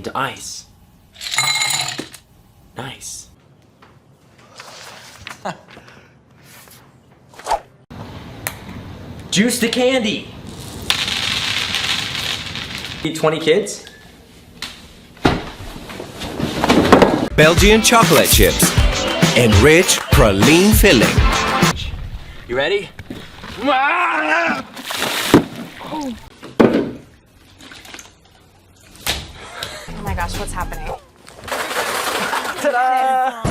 into ice. Nice. Juice to candy. Eat 20 kids? Belgian chocolate chips. Enriched praline filling. You ready? Oh my gosh, what's happening? Ta-da!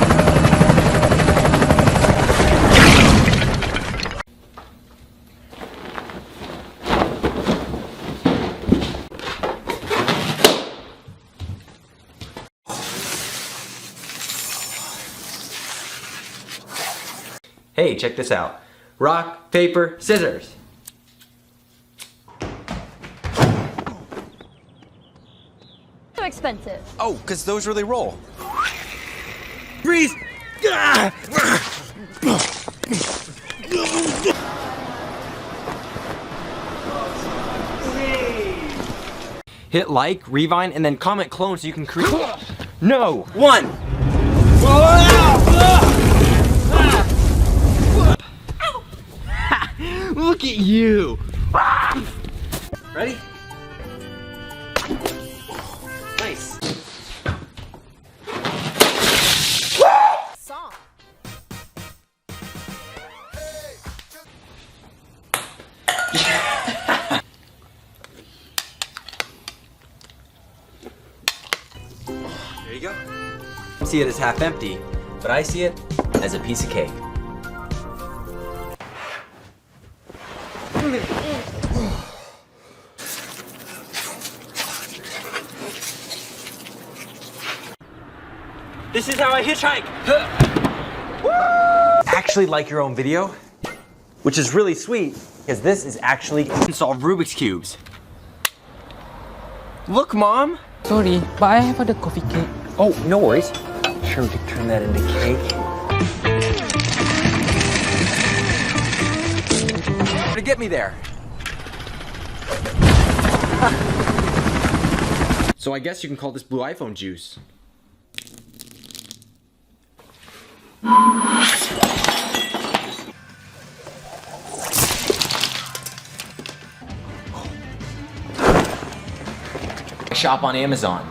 Hey, check this out. Rock, paper, scissors. So expensive. Oh, because those really roll. Freeze! Ah! Hit like, rewind, and then comment clone so you can create. No! One! Look at you! Ready? Nice. Song. There you go. See it as half empty, but I see it as a piece of cake. This is how I hitchhike! Actually like your own video, which is really sweet, because this is actually solve Rubik's Cubes. Look, Mom! Sorry, but I have the coffee cake. Oh, no worries. Sure, we could turn that into cake. To get me there. So I guess you can call this blue iPhone juice. Shop on Amazon.